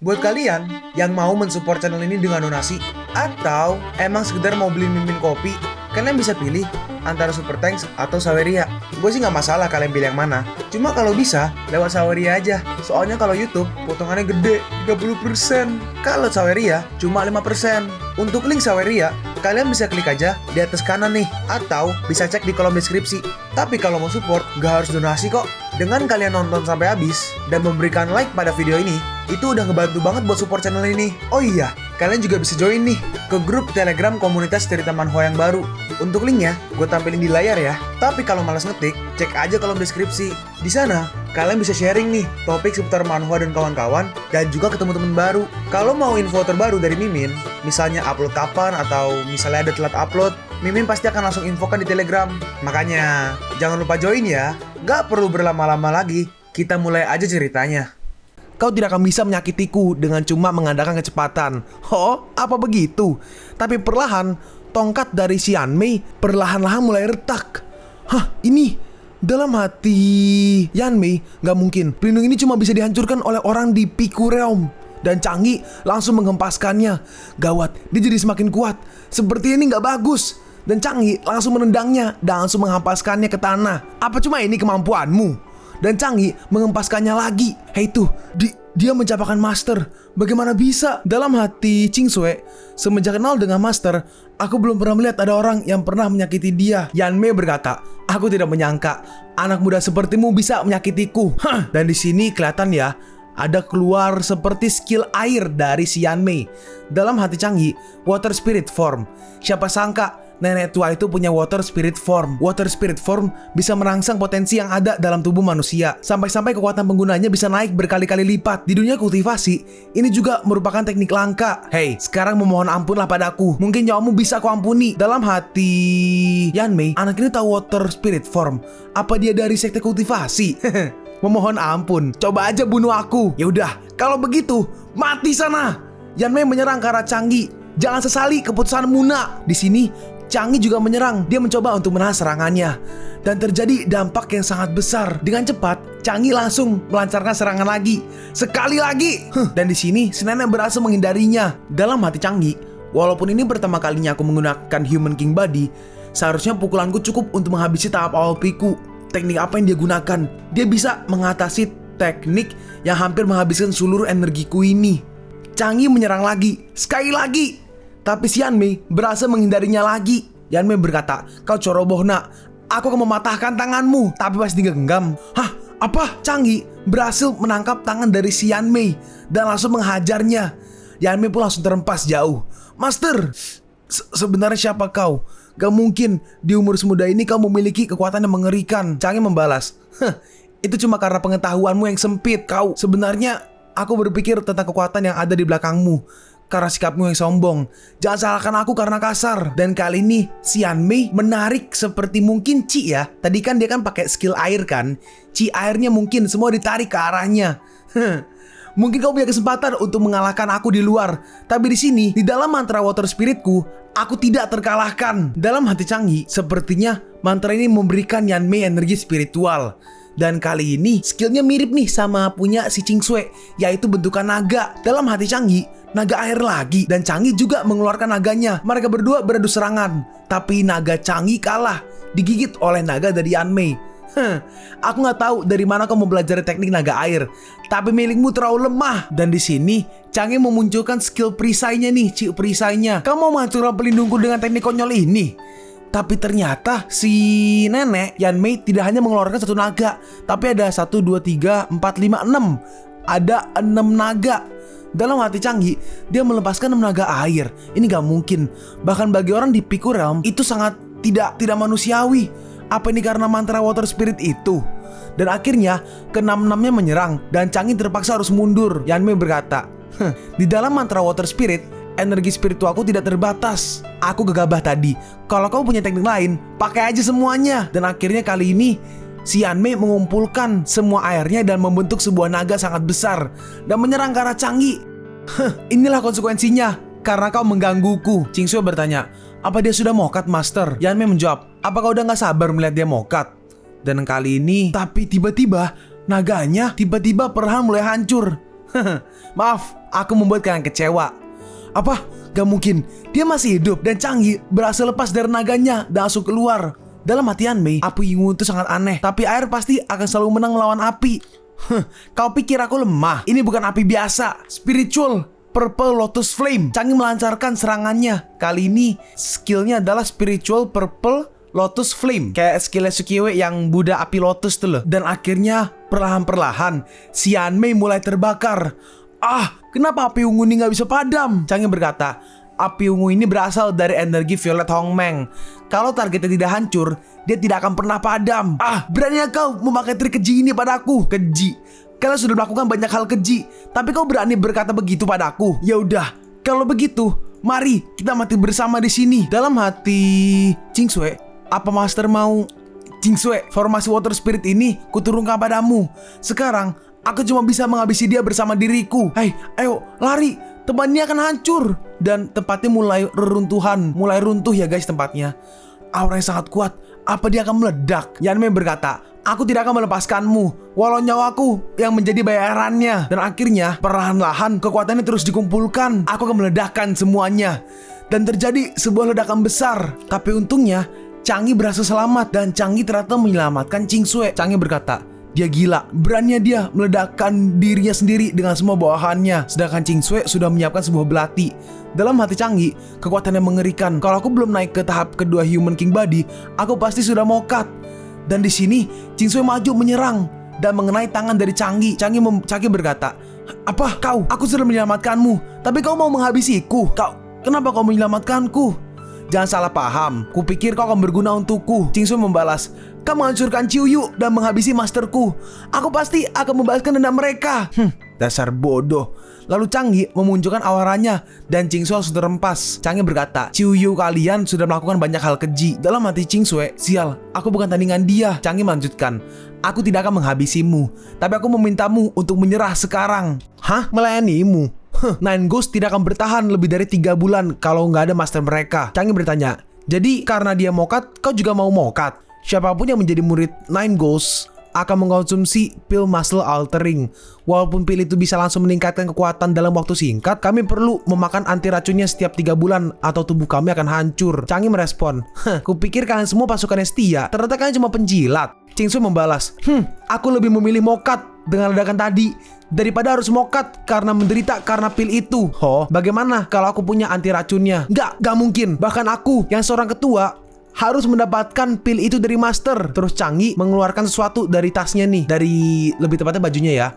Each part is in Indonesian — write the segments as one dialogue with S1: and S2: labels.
S1: Buat kalian yang mau mensupport channel ini dengan donasi, atau emang sekedar mau beli mimin kopi, kalian bisa pilih antara Super Thanks atau Saweria. Gue sih nggak masalah kalian pilih yang mana. Cuma kalau bisa, lewat Saweria aja. Soalnya kalau YouTube, potongannya gede, 30%. Kalau Saweria, cuma 5%. Untuk link Saweria, kalian bisa klik aja di atas kanan nih. Atau bisa cek di kolom deskripsi. Tapi kalau mau support, nggak harus donasi kok. Dengan kalian nonton sampai habis, dan memberikan like pada video ini, itu udah ngebantu banget buat support channel ini. Oh iya, kalian juga bisa join nih ke grup Telegram komunitas cerita manhwa yang baru. Untuk linknya, gue tampilin di layar ya. Tapi kalau malas ngetik, cek aja kolom deskripsi. Di sana, kalian bisa sharing nih topik seputar manhwa dan kawan-kawan, dan juga ketemu teman baru. Kalau mau info terbaru dari Mimin, misalnya upload kapan atau misalnya ada telat upload, Mimin pasti akan langsung infokan di Telegram. Makanya, jangan lupa join ya. Gak perlu berlama-lama lagi, kita mulai aja ceritanya. Kau tidak akan bisa menyakitiku dengan cuma mengandalkan kecepatan. Oh, apa begitu? Tapi perlahan, tongkat dari si Yanmei perlahan-lahan mulai retak. Hah, ini? Dalam hati Yanmei, gak mungkin. Pelindung ini cuma bisa dihancurkan oleh orang di Piku Realm. Dan Changi langsung menghempaskannya. Gawat, dia jadi semakin kuat. Seperti ini gak bagus. Dan Changi langsung menendangnya dan langsung menghempaskannya ke tanah. Apa cuma ini kemampuanmu? Dan Changi menghempaskannya lagi. Hei tuh, dia mencapakan Master. Bagaimana bisa? Dalam hati Ching Sue, semenjak kenal dengan Master, aku belum pernah melihat ada orang yang pernah menyakiti dia. Yanmei berkata, aku tidak menyangka anak muda sepertimu bisa menyakitiku. Hah. Dan di sini kelihatan ya, ada keluar seperti skill air dari si Yanmei. Dalam hati Changi, Water Spirit Form. Siapa sangka nenek tua itu punya Water Spirit Form. Water Spirit Form bisa merangsang potensi yang ada dalam tubuh manusia. Sampai-sampai kekuatan penggunanya bisa naik berkali-kali lipat. Di dunia kultivasi, ini juga merupakan teknik langka. Hei, sekarang memohon ampunlah padaku. Mungkin nyawamu bisa aku ampuni. Dalam hati Yanmei, anak ini tahu Water Spirit Form. Apa dia dari sekte kultivasi? Memohon ampun. Coba aja bunuh aku. Ya udah, kalau begitu, mati sana. Yanmei menyerang ke arah Changi. Jangan sesali keputusanmu, nak. Di sini Changi juga menyerang. Dia mencoba untuk menahan serangannya. Dan terjadi dampak yang sangat besar. Dengan cepat, Changi langsung melancarkan serangan lagi. Sekali lagi. Dan di sini, si nenek berhasil menghindarinya. Dalam hati Changi, walaupun ini pertama kalinya aku menggunakan Human King Body, seharusnya pukulanku cukup untuk menghabisi tahap awal piku. Teknik apa yang dia gunakan? Dia bisa mengatasi teknik yang hampir menghabiskan seluruh energiku ini. Changi menyerang lagi. Sekali lagi. Tapi si Yanmei berhasil menghindarinya lagi. Yanmei berkata, kau ceroboh nak, aku akan mematahkan tanganmu. Tapi pas digenggam, hah, apa? Changi berhasil menangkap tangan dari si Yanmei dan langsung menghajarnya. Yanmei pun langsung terhempas jauh. Master, sebenarnya siapa kau? Gak mungkin di umur semuda ini kau memiliki kekuatan yang mengerikan. Changi membalas, itu cuma karena pengetahuanmu yang sempit. Kau sebenarnya, aku berpikir tentang kekuatan yang ada di belakangmu. Karena sikapmu yang sombong. Jangan salahkan aku karena kasar. Dan kali ini si Yanmei menarik seperti mungkin Chi ya. Tadi kan dia kan pakai skill air kan. Chi airnya mungkin semua ditarik ke arahnya. Mungkin kau punya kesempatan untuk mengalahkan aku di luar. Tapi di sini, di dalam mantra water spiritku, aku tidak terkalahkan. Dalam hati Changi, sepertinya mantra ini memberikan Yanmei energi spiritual. Dan kali ini skillnya mirip nih sama punya si Ching Sue, yaitu bentukan naga. Dalam hati Changi, naga air lagi. Dan Changi juga mengeluarkan naganya. Mereka berdua beradu serangan. Tapi naga Changi kalah, digigit oleh naga dari Yanmei. Aku nggak tahu dari mana kau mau belajar teknik naga air, tapi milikmu terlalu lemah. Dan di sini Changi memunculkan skill perisainya nih, cik perisainya. Kamu mau menghancurkan pelindungku dengan teknik konyol ini? Tapi ternyata si nenek Yanmei tidak hanya mengeluarkan satu naga, tapi ada 1, 2, 3, 4, 5, 6. Ada 6 naga. Dalam hati Changi, dia melepaskan 6 naga air. Ini gak mungkin. Bahkan bagi orang di Piku Realm, itu sangat tidak manusiawi. Apa ini karena mantra water spirit itu? Dan akhirnya, ke-6-6-nya menyerang, dan Changi terpaksa harus mundur. Yanmei berkata, di dalam mantra water spirit, energi spiritualku tidak terbatas. Aku gegabah tadi. Kalau kau punya teknik lain, pakai aja semuanya. Dan akhirnya kali ini si Yanmei mengumpulkan semua airnya dan membentuk sebuah naga sangat besar dan menyerang ke arah Changi. Inilah konsekuensinya karena kau menggangguku. Ching Sue bertanya, apa dia sudah mokat, Master? Yanmei menjawab, apa kau udah gak sabar melihat dia mokat? Dan kali ini, tapi tiba-tiba naganya tiba-tiba perlahan mulai hancur.
S2: Maaf, aku membuat kalian kecewa. Apa? Gak mungkin. Dia masih hidup dan Changi berhasil lepas dari naganya dan langsung keluar. Dalam hati Hanmei, api Yungu itu sangat aneh. Tapi air pasti akan selalu menang melawan api. Kau pikir aku lemah? Ini bukan api biasa. Spiritual Purple Lotus Flame. Changi melancarkan serangannya. Kali ini skillnya adalah Spiritual Purple Lotus Flame. Kayak skillnya Sukiwe yang Buddha api lotus tuh loh. Dan akhirnya perlahan-perlahan si Hanmei mulai terbakar. Kenapa api ungu ini gak bisa padam? Changi berkata, api ungu ini berasal dari energi Violet Hongmeng. Kalau targetnya tidak hancur, dia tidak akan pernah padam. Beraninya kau memakai trik keji ini padaku. Keji? Kalian sudah melakukan banyak hal keji, tapi kau berani berkata begitu padaku. Ya udah, kalau begitu, mari kita mati bersama di sini. Dalam hati Qingsui, apa Master mau? Qingsui, formasi Water Spirit ini kuturunkan padamu. Sekarang aku cuma bisa menghabisi dia bersama diriku. Hei, ayo lari. Tempat ini akan hancur. Dan tempatnya mulai reruntuhan. Mulai runtuh ya guys tempatnya. Aura yang sangat kuat. Apa dia akan meledak? Yanmei berkata, aku tidak akan melepaskanmu walau nyawaku yang menjadi bayarannya. Dan akhirnya perlahan-lahan kekuatannya terus dikumpulkan. Aku akan meledakkan semuanya. Dan terjadi sebuah ledakan besar. Tapi untungnya Changi berhasil selamat. Dan Changi ternyata menyelamatkan Qingsui. Changi berkata, dia gila, beraninya dia meledakkan dirinya sendiri dengan semua bawahannya. Sedangkan Qingsui sudah menyiapkan sebuah belati. Dalam hati Changi, kekuatannya mengerikan. Kalau aku belum naik ke tahap kedua Human King Body, aku pasti sudah mokat. Dan di sini Qingsui maju menyerang dan mengenai tangan dari Changi. Changi berkata, apa kau? Aku sudah menyelamatkanmu, tapi kau mau menghabisiku. Kenapa kau menyelamatkanku? Jangan salah paham, kupikir kau akan berguna untukku. Qingsui membalas, kau menghancurkan Chiuyu dan menghabisi masterku. Aku pasti akan membalaskan dendam mereka. Dasar bodoh. Lalu Changi memunculkan awaranya dan Qingsui langsung terempas. Changi berkata, Chiuyu kalian sudah melakukan banyak hal keji. Dalam hati Qingsui, sial, aku bukan tandingan dia. Changi melanjutkan, aku tidak akan menghabisimu, tapi aku memintamu untuk menyerah sekarang. Melayanimu? Nine Ghosts tidak akan bertahan lebih dari 3 bulan kalau nggak ada master mereka. Changi bertanya, jadi karena dia mokat, kau juga mau mokat? Siapapun yang menjadi murid Nine Ghosts akan mengkonsumsi pil muscle altering. Walaupun pil itu bisa langsung meningkatkan kekuatan dalam waktu singkat, kami perlu memakan anti racunnya setiap 3 bulan atau tubuh kami akan hancur. Changi merespon, kupikir kalian semua pasukannya setia, ternyata kalian cuma penjilat. Qingsui membalas, aku lebih memilih mokat dengan ledakan tadi daripada harus mokat karena menderita karena pil itu. Bagaimana kalau aku punya anti racunnya? Gak mungkin. Bahkan aku yang seorang ketua harus mendapatkan pil itu dari master. Terus Changi mengeluarkan sesuatu dari tasnya nih, dari lebih tepatnya bajunya ya.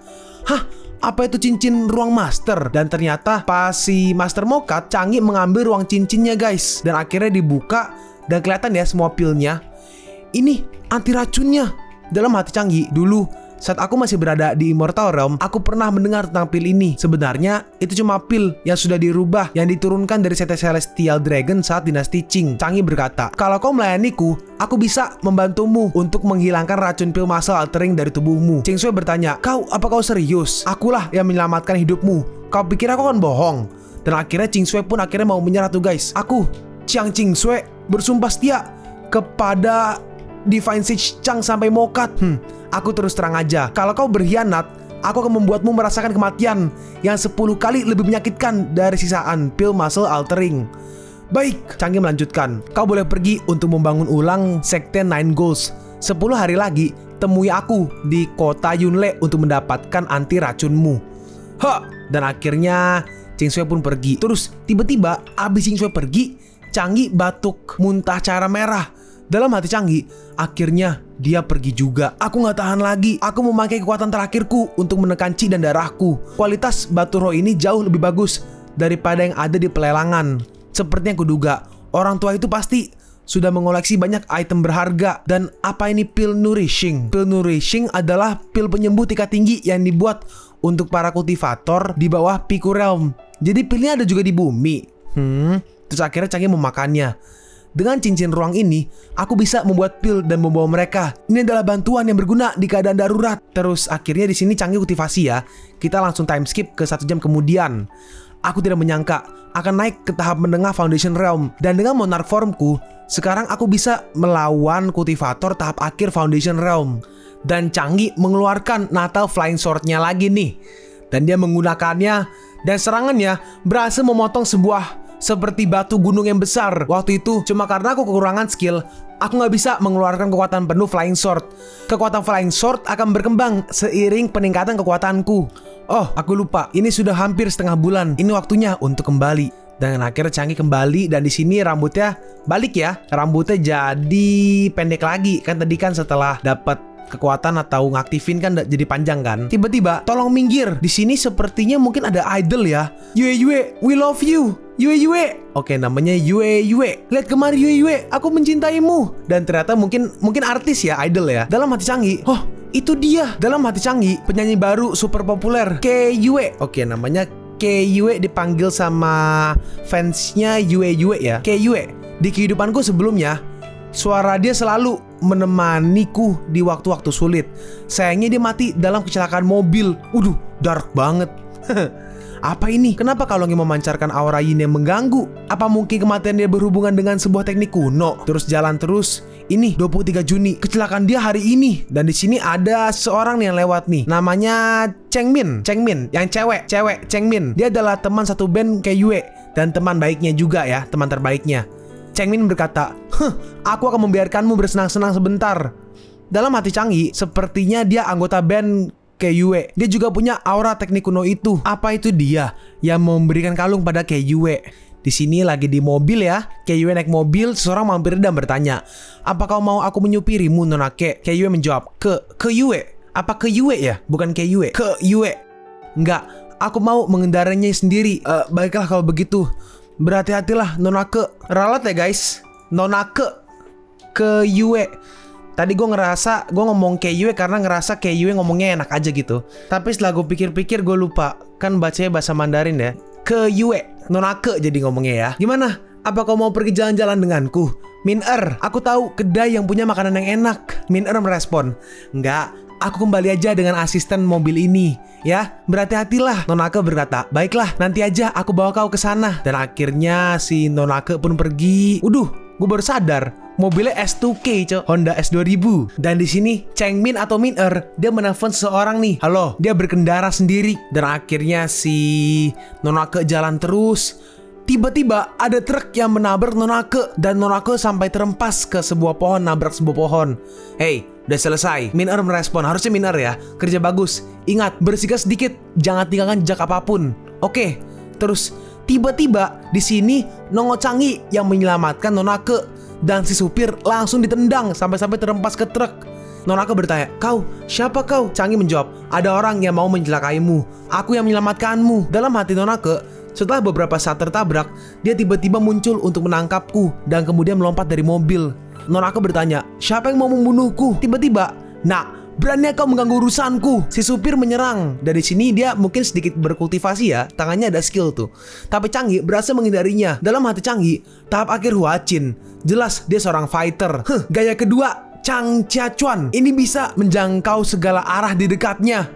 S2: Apa itu cincin ruang master? Dan ternyata pas si master mokat, Changi mengambil ruang cincinnya guys. Dan akhirnya dibuka dan kelihatan ya semua pilnya. Ini anti racunnya. Dalam hati Changi, dulu saat aku masih berada di Immortal Realm, aku pernah mendengar tentang pil ini. Sebenarnya itu cuma pil yang sudah dirubah, yang diturunkan dari Sete Celestial Dragon saat dinasti Qing. Changi berkata, kalau kau melayaniku, aku bisa membantumu untuk menghilangkan racun pil muscle altering dari tubuhmu. Qingsui bertanya, apa kau serius? Akulah yang menyelamatkan hidupmu. Kau pikir aku akan bohong? Dan akhirnya Qingsui pun akhirnya mau menyerah tuh guys. Aku, Qiang Qingsui, bersumpah setia kepada Divine Sage Chang sampai mokat. Aku terus terang aja, kalau kau berkhianat, aku akan membuatmu merasakan kematian yang 10 kali lebih menyakitkan dari sisaan pil muscle altering. Baik, Changi melanjutkan, kau boleh pergi untuk membangun ulang Sekte Nine Ghosts. 10 hari lagi, temui aku di kota Yunle untuk mendapatkan anti racunmu. Dan akhirnya Qingsui pun pergi. Terus tiba-tiba abis Qingsui pergi, Changi batuk muntah cairan merah. Dalam hati Changi, akhirnya dia pergi juga. Aku gak tahan lagi. Aku memakai kekuatan terakhirku untuk menekan chi dan darahku. Kualitas batu roh ini jauh lebih bagus daripada yang ada di pelelangan. Seperti yang kuduga, orang tua itu pasti sudah mengoleksi banyak item berharga. Dan apa ini pil nourishing? Pil nourishing adalah pil penyembuh tingkat tinggi yang dibuat untuk para kultivator di bawah Piku Realm. Jadi pilnya ada juga di bumi. Terus akhirnya Changi memakannya. Dengan cincin ruang ini, aku bisa membuat pil dan membawa mereka. Ini adalah bantuan yang berguna di keadaan darurat. Terus akhirnya di sini Changi kultivasi ya. Kita langsung time skip ke 1 jam kemudian. Aku tidak menyangka akan naik ke tahap menengah Foundation Realm. Dan dengan Monarch formku, sekarang aku bisa melawan kultivator tahap akhir Foundation Realm. Dan Changi mengeluarkan Natal Flying Sword-nya lagi nih. dan dia menggunakannya dan serangannya berhasil memotong sebuah seperti batu gunung yang besar. Waktu itu cuma karena aku kekurangan skill, aku nggak bisa mengeluarkan kekuatan penuh Flying Sword. Kekuatan Flying Sword akan berkembang seiring peningkatan kekuatanku. Oh, aku lupa. Ini sudah hampir setengah bulan. Ini waktunya untuk kembali. Dan akhirnya Changi kembali dan di sini rambutnya balik ya. Rambutnya jadi pendek lagi. Kan tadi kan setelah dapat kekuatan atau ngaktifin kan jadi panjang kan. Tiba-tiba tolong minggir. Di sini sepertinya mungkin ada idol ya. Yue, we love you. Yue. Oke, namanya Yue. Lihat kemari Yue, aku mencintaimu. Dan ternyata mungkin artis ya, idol ya. Dalam hati Changi, oh itu dia. Dalam hati Changi, penyanyi baru super populer, Yue. Oke, namanya Yue, dipanggil sama fansnya Yue ya. Yue. Di kehidupanku sebelumnya, suara dia selalu menemaniku di waktu-waktu sulit. Sayangnya dia mati dalam kecelakaan mobil. Dark banget. Apa ini? Kenapa kalungnya memancarkan aura yin yang mengganggu? Apa mungkin kematian dia berhubungan dengan sebuah teknik kuno? Terus jalan terus. Ini 23 Juni, kecelakaan dia hari ini. Dan di sini ada seorang nih yang lewat nih. Namanya Chengmin, yang cewek Chengmin. Dia adalah teman satu band Yue dan teman baiknya juga ya, teman terbaiknya. Chengmin berkata, aku akan membiarkanmu bersenang-senang sebentar. Dalam hati Changi, sepertinya dia anggota band Yue. Dia juga punya aura teknik kuno itu. Apa itu dia yang memberikan kalung pada Yue? Di sini lagi di mobil ya. Yue naik mobil, seseorang mampir dan bertanya, apa kau mau aku menyupirimu, Nona Yue menjawab, ke Yue. Apa ke Yue ya? Bukan Yue. Ke Yue. Enggak, aku mau mengendarainya sendiri. Baiklah kalau begitu. Berhati-hatilah Nona Ralat ya guys. Nona ke Yue. Tadi gue ngomong Yue karena ngerasa Yue ngomongnya enak aja gitu. Tapi setelah gue pikir-pikir gue lupa. Kan bacanya bahasa Mandarin ya. Ke Yue, Nona jadi ngomongnya ya. Gimana? Apa kau mau pergi jalan-jalan denganku? Min-er, aku tahu kedai yang punya makanan yang enak. Min-er merespon, enggak, aku kembali aja dengan asisten mobil ini. Ya, berhati-hatilah. Nona berkata, baiklah, nanti aja aku bawa kau ke sana. Dan akhirnya si Nona pun pergi. Gue baru sadar mobilnya S2K, Honda S2000. Dan di sini Chengmin atau Min-er dia menelpon seseorang nih. Halo, dia berkendara sendiri. Dan akhirnya si Nonake jalan terus. Tiba-tiba ada truk yang menabrak Nonake dan Nonake sampai terempas ke sebuah pohon, nabrak sebuah pohon. Hey, udah selesai. Min-er merespon, harusnya Min-er ya. Kerja bagus. Ingat, bersikap sedikit, jangan tinggalkan jejak apapun. Oke. Terus tiba-tiba di sini Nongo Changi yang menyelamatkan Nonake dan si supir langsung ditendang sampai terempas ke truk. Nonake bertanya, kau? Siapa kau? Changi menjawab, ada orang yang mau mencelakaimu. Aku yang menyelamatkanmu. Dalam hati Nonake, setelah beberapa saat tertabrak, dia tiba-tiba muncul untuk menangkapku dan kemudian melompat dari mobil. Nonake bertanya, siapa yang mau membunuhku? Tiba-tiba, berani kau mengganggu urusanku? Si supir menyerang. Dari sini dia mungkin sedikit berkultivasi ya, tangannya ada skill tuh. Tapi Changi berhasil menghindarinya. Dalam hati Changi, tahap akhir Huachin. Jelas dia seorang fighter. Gaya kedua, Chang Chia-chuan. Ini bisa menjangkau segala arah di dekatnya.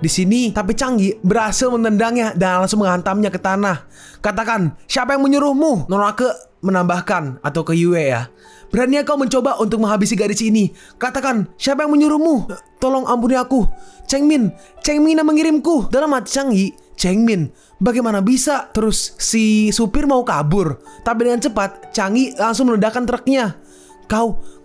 S2: Di sini, tapi Changi berhasil menendangnya dan langsung menghantamnya ke tanah. Katakan, siapa yang menyuruhmu? Nonake menambahkan, atau ke Yue ya. Berani kau mencoba untuk menghabisi gadis ini? Katakan, siapa yang menyuruhmu? Tolong ampuni aku. Chengmin yang mengirimku. Dalam hati Changi, Chengmin, bagaimana bisa? Terus si supir mau kabur. Tapi dengan cepat, Changi langsung meledakkan truknya.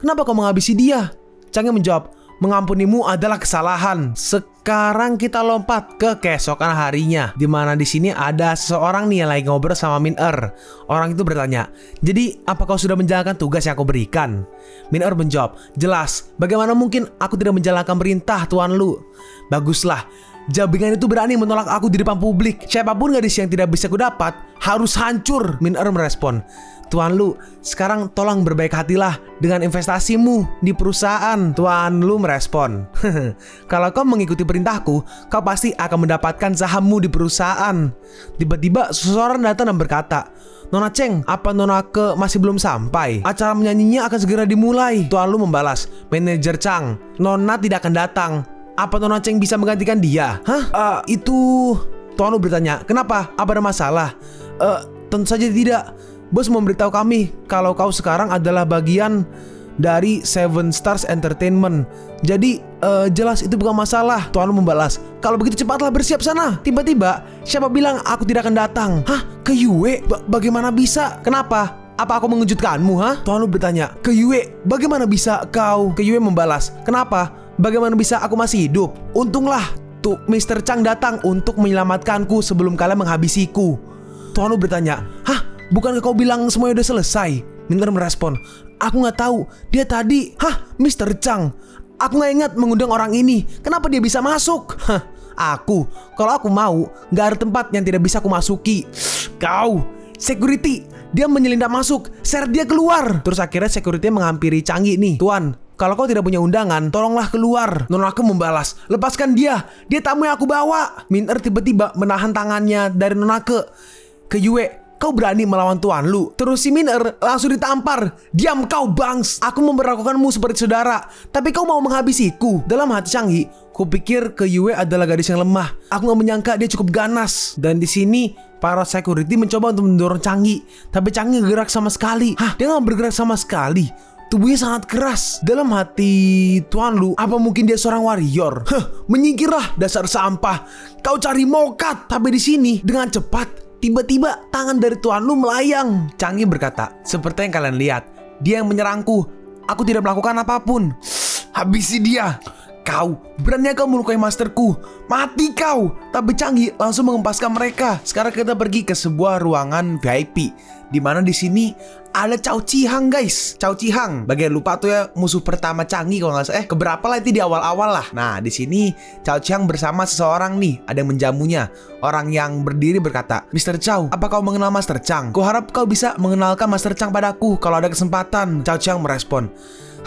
S2: Kenapa kau menghabisi dia? Changi menjawab, mengampunimu adalah kesalahan. Sekarang kita lompat ke keesokan harinya, di mana di sini ada seseorang nih yang lagi ngobrol sama Min-er. Orang itu bertanya, jadi apa kau sudah menjalankan tugas yang aku berikan? Min-er menjawab, jelas. Bagaimana mungkin aku tidak menjalankan perintah Tuan Lu? Baguslah. Jabingan itu berani menolak aku di depan publik. Siapapun gadis yang tidak bisa kudapat harus hancur. Min-er merespon, Tuan Lu, sekarang tolong berbaik hatilah dengan investasimu di perusahaan. Tuan Lu merespon, kalau kau mengikuti perintahku, kau pasti akan mendapatkan sahammu di perusahaan. Tiba-tiba seseorang datang dan berkata, Nona Cheng, apa Nonake masih belum sampai? Acara menyanyinya akan segera dimulai. Tuan Lu membalas, manajer Chang, Nona tidak akan datang. Apa Nona Cheng bisa menggantikan dia? Itu... Tuan Lu bertanya, kenapa? Apa ada masalah? Tentu saja tidak. Bos memberitahu kami kalau kau sekarang adalah bagian dari Seven Stars Entertainment. Jadi jelas itu bukan masalah. Tuan Lu membalas, kalau begitu cepatlah bersiap sana. Tiba-tiba siapa bilang aku tidak akan datang? Hah? Ke Yue? Bagaimana bisa? Kenapa? Apa aku mengejutkanmu, ha? Tuan Lu bertanya. Ke Yue, bagaimana bisa kau? Ke Yue membalas, kenapa? Bagaimana bisa aku masih hidup? Untunglah tuh Mr. Chang datang untuk menyelamatkanku sebelum kalian menghabisiku. Tuan Lu bertanya, hah? Bukankah kau bilang semuanya udah selesai? Minter merespon, aku nggak tahu. Dia tadi, hah? Mr. Chang, aku nggak ingat mengundang orang ini. Kenapa dia bisa masuk? Hah? Kalau aku mau, nggak ada tempat yang tidak bisa aku masuki. Kau, security, dia menyelinap masuk, seret dia keluar. Terus akhirnya security menghampiri Changi nih. Tuan, kalau kau tidak punya undangan, tolonglah keluar. Nonake membalas, lepaskan dia tamu yang aku bawa. Minter tiba-tiba menahan tangannya dari Nonake. Ke Yue, kau berani melawan Tuan Lu? Terus si Minter langsung ditampar. Diam kau bangs, aku memperlakukanmu seperti saudara, tapi kau mau menghabisiku. Dalam hati Changi, kupikir Ke Yue adalah gadis yang lemah. Aku gak menyangka dia cukup ganas. Dan di sini para security mencoba untuk mendorong Changi, tapi Changi gak gerak sama sekali. Hah? Dia gak bergerak sama sekali. Tubuhnya sangat keras. Dalam hati Tuan Lu, apa mungkin dia seorang warrior? Menyingkirlah dasar sampah. Kau cari mokat. Tapi di sini dengan cepat, tiba-tiba tangan dari Tuan Lu melayang. Changi berkata, seperti yang kalian lihat, dia yang menyerangku. Aku tidak melakukan apapun. Habisi dia. Kau, berani kau melukai masterku. Mati kau. Tapi Changi langsung mengempaskan mereka. Sekarang kita pergi ke sebuah ruangan VIP, di mana di sini ada Cao Chihang, guys. Cao Chihang, bagian lupa tuh ya, musuh pertama Changi kalau nggak salah. Keberapa lah itu di awal-awal lah. Nah, di sini Cao Chihang bersama seseorang nih, ada yang menjamunya. Orang yang berdiri berkata, Mr. Cao, apa kau mengenal Master Chang? Kuharap kau bisa mengenalkan Master Chang padaku kalau ada kesempatan. Cao Chihang merespon,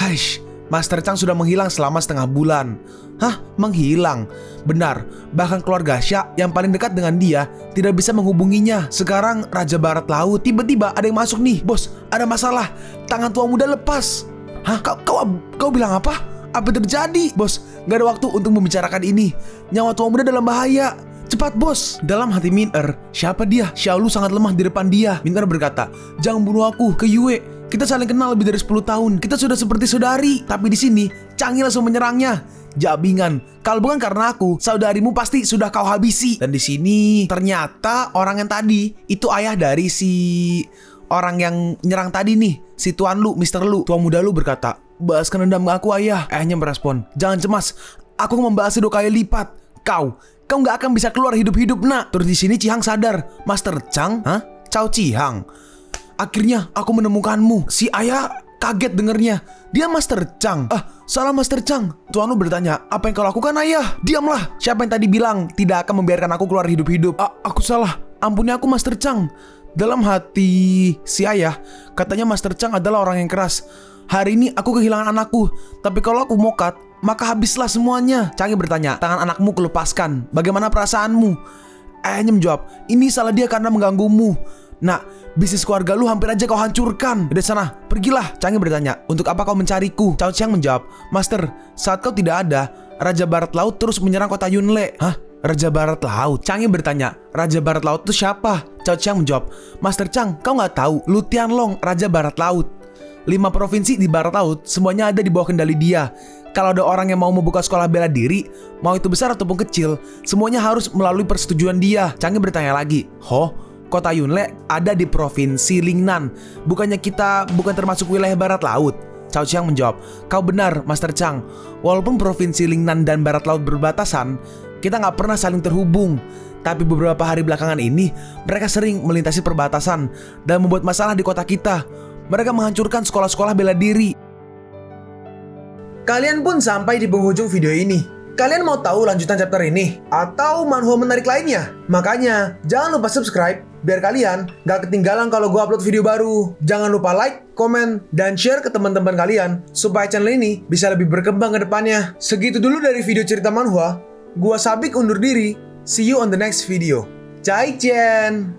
S2: Haish, Master Chang sudah menghilang selama setengah bulan. Hah? Menghilang? Benar, bahkan keluarga Xia yang paling dekat dengan dia tidak bisa menghubunginya. Sekarang Raja Barat Laut, tiba-tiba ada yang masuk nih. Bos, ada masalah. Tangan tua muda lepas. Hah? Kau bilang apa? Apa terjadi? Bos, gak ada waktu untuk membicarakan ini. Nyawa tua muda dalam bahaya. Cepat bos. Dalam hati Minter, siapa dia? Xiaolu sangat lemah di depan dia. Minter berkata, jangan bunuh aku. Ke Yue, kita saling kenal lebih dari 10 tahun. Kita sudah seperti saudari. Tapi di sini, Changi langsung menyerangnya. Jabingan, kalau bukan karena aku, saudarimu pasti sudah kau habisi. Dan di sini ternyata orang yang tadi itu ayah dari si orang yang nyerang tadi nih, si Tuan Lu, Mr. Lu. Tua muda Lu berkata, balaskan dendam aku ayah. Ayahnya merespon, jangan cemas, aku membalas 2 kali lipat. Kau nggak akan bisa keluar hidup-hidup nak. Terus di sini Chihang sadar, Master Chang, Cao Chihang. Akhirnya aku menemukanmu. Si ayah kaget dengernya. Dia Master Chang. Salah Master Chang. Tuan Lu bertanya, apa yang kau lakukan ayah? Diamlah. Siapa yang tadi bilang tidak akan membiarkan aku keluar hidup-hidup? Aku salah. Ampuni aku Master Chang. Dalam hati si ayah, katanya Master Chang adalah orang yang keras. Hari ini aku kehilangan anakku, tapi kalau aku mokat, maka habislah semuanya. Changi bertanya, tangan anakmu kulepaskan. Bagaimana perasaanmu? Ayahnya menjawab, ini salah dia karena mengganggumu. Nak, bisnis keluarga lu hampir aja kau hancurkan. Dari sana, pergilah. Changi bertanya, untuk apa kau mencariku? Cao Chihang menjawab, Master, saat kau tidak ada, Raja Barat Laut terus menyerang kota Yunle. Hah? Raja Barat Laut? Changi bertanya, Raja Barat Laut itu siapa? Cao Chihang menjawab, Master Chang, kau nggak tahu? Lu Tianlong, Raja Barat Laut. 5 provinsi di Barat Laut, semuanya ada di bawah kendali dia. Kalau ada orang yang mau membuka sekolah bela diri, mau itu besar ataupun kecil, semuanya harus melalui persetujuan dia. Changi bertanya lagi, kota Yunle ada di provinsi Lingnan. Bukannya kita bukan termasuk wilayah Barat Laut? Cao Chihang menjawab, kau benar Master Chang. Walaupun provinsi Lingnan dan Barat Laut berbatasan, kita nggak pernah saling terhubung. Tapi beberapa hari belakangan ini, mereka sering melintasi perbatasan dan membuat masalah di kota kita. Mereka menghancurkan sekolah-sekolah bela diri.
S1: Kalian pun sampai di penghujung video ini. Kalian mau tahu lanjutan chapter ini? Atau manhwa menarik lainnya? Makanya, jangan lupa subscribe biar kalian gak ketinggalan kalau gue upload video baru. Jangan lupa like, komen, dan share ke teman-teman kalian supaya channel ini bisa lebih berkembang ke depannya. Segitu dulu dari video cerita manhwa. Gua Sabik undur diri. See you on the next video. Zaijian.